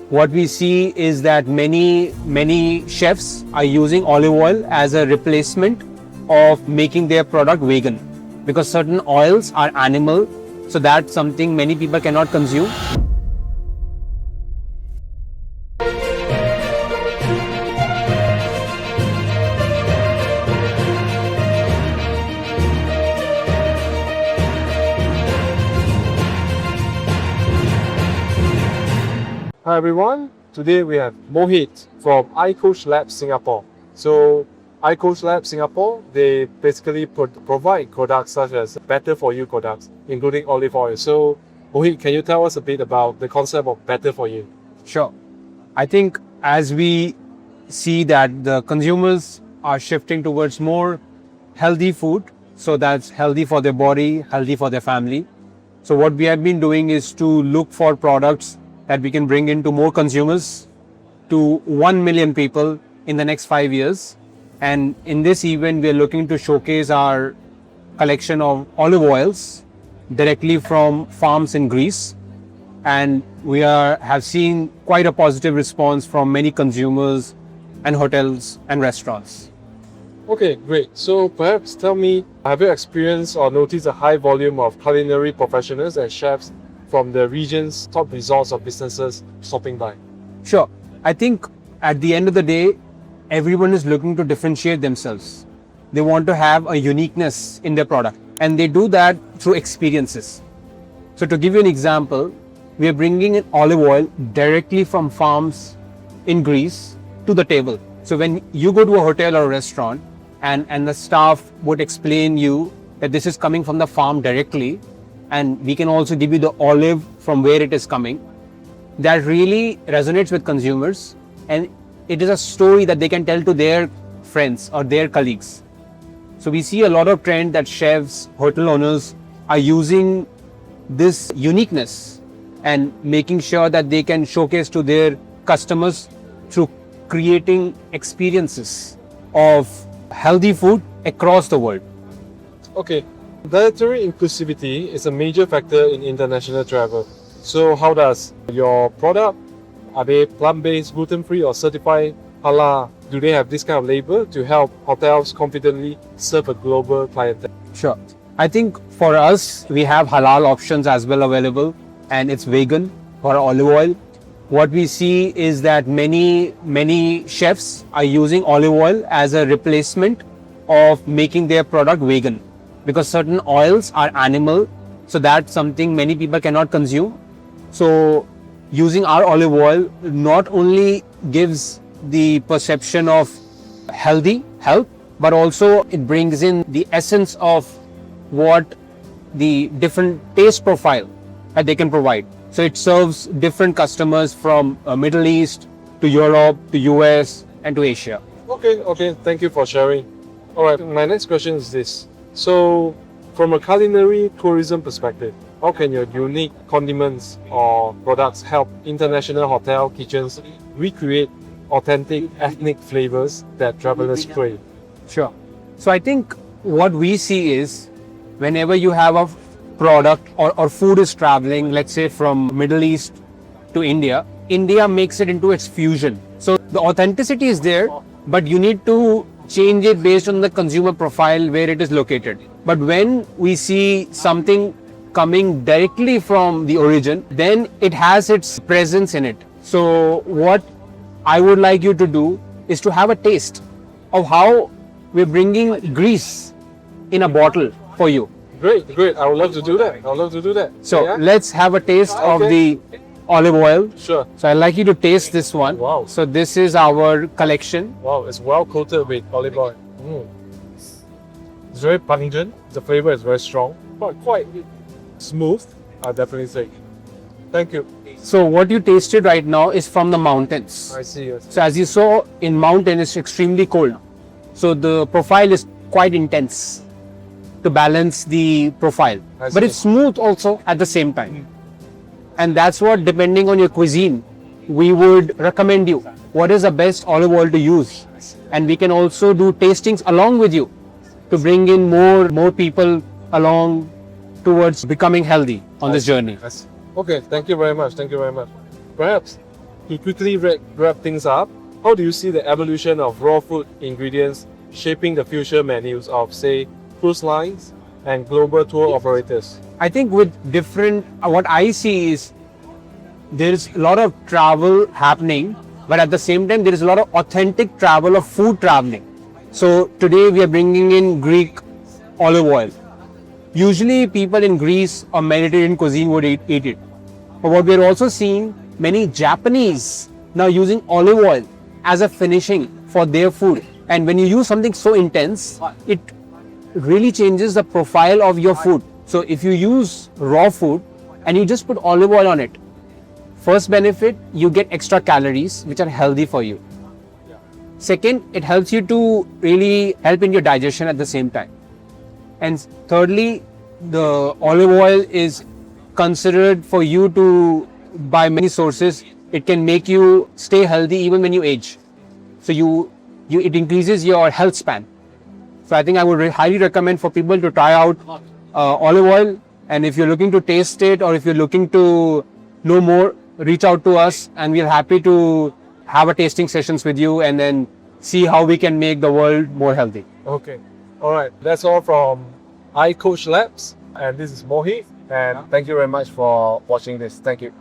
what we see is that many chefs are using olive oil as a replacement of making their product vegan, because certain oils are animal, so that's something many people cannot consume. Hi everyone, today we have Mohit from iCoach Lab Singapore. So iCoach Lab Singapore, they basically provide products such as better for you products, including olive oil. So Mohit, can you tell us a bit about the concept of better for you? Sure. I think as we see that the consumers are shifting towards more healthy food, so that's healthy for their body, healthy for their family. So what we have been doing is to look for products that we can bring into more consumers, to 1 million people in the next 5 years. And in this event, we are looking to showcase our collection of olive oils directly from farms in Greece. And we have seen quite a positive response from many consumers and hotels and restaurants. Okay, great. So perhaps tell me, have you experienced or noticed a high volume of culinary professionals and chefs from the region's top resorts or businesses stopping by? Sure. I think at the end of the day, everyone is looking to differentiate themselves. They want to have a uniqueness in their product, and they do that through experiences. So to give you an example, we are bringing in olive oil directly from farms in Greece to the table. So when you go to a hotel or a restaurant and the staff would explain you that this is coming from the farm directly, and we can also give you the olive from where it is coming, that really resonates with consumers, and it is a story that they can tell to their friends or their colleagues. So we see a lot of trend that chefs, hotel owners are using this uniqueness and making sure that they can showcase to their customers through creating experiences of healthy food across the world. Okay, dietary inclusivity is a major factor in international travel. So how does your product, are they plant-based, gluten-free or certified Halal? Do they have this kind of label to help hotels confidently serve a global clientele? Sure. I think for us, we have halal options as well available, and it's vegan for olive oil. What we see is that many chefs are using olive oil as a replacement of making their product vegan, because certain oils are animal, so that's something many people cannot consume. So using our olive oil not only gives the perception of health, but also it brings in the essence of what the different taste profile that they can provide. So it serves different customers from Middle East to Europe to US and to Asia. Okay, thank you for sharing. Alright, my next question is this. So, from a culinary tourism perspective, how can your unique condiments or products help international hotel kitchens recreate authentic ethnic flavors that travelers crave? Sure. So I think what we see is whenever you have a product or food is traveling, let's say from Middle East to India makes it into its fusion. So the authenticity is there, but you need to change it based on the consumer profile where it is located. But when we see something coming directly from the origin, then it has its presence in it. So what I would like you to do is to have a taste of how we're bringing Greece in a bottle for you. Great. I would love to do that. So yeah? let's have a taste of the olive oil. Sure. So I'd like you to taste this one. Wow. So this is our collection. Wow, it's well coated with olive oil. It's very pungent. The flavor is very strong, but quite smooth, I'll definitely say. Thank you. So what you tasted right now is from the mountains. I see. So as you saw, in mountain it's extremely cold. So the profile is quite intense to balance the profile. But it's smooth also at the same time. And that's what, depending on your cuisine, we would recommend you what is the best olive oil to use. And we can also do tastings along with you to bring in more people along towards becoming healthy on this journey. Okay, thank you very much. Perhaps to quickly wrap things up, how do you see the evolution of raw food ingredients shaping the future menus of, say, cruise lines and global tour operators? I think with different, what I see is there's a lot of travel happening, but at the same time, there is a lot of authentic travel of food traveling. So today we are bringing in Greek olive oil. Usually people in Greece or Mediterranean cuisine would eat it. But what we're also seeing, many Japanese now using olive oil as a finishing for their food. And when you use something so intense, it really changes the profile of your food. So if you use raw food and you just put olive oil on it, first benefit, you get extra calories which are healthy for you. Second, it helps you to really help in your digestion at the same time. And thirdly, the olive oil is considered for you to, by many sources, it can make you stay healthy even when you age. So it increases your health span. So I think I would highly recommend for people to try out olive oil. And if you're looking to taste it or if you're looking to know more, reach out to us and we're happy to have a tasting sessions with you and then see how we can make the world more healthy. Okay. All right. That's all from iCoach Labs. And this is Mohit. And thank you very much for watching this. Thank you.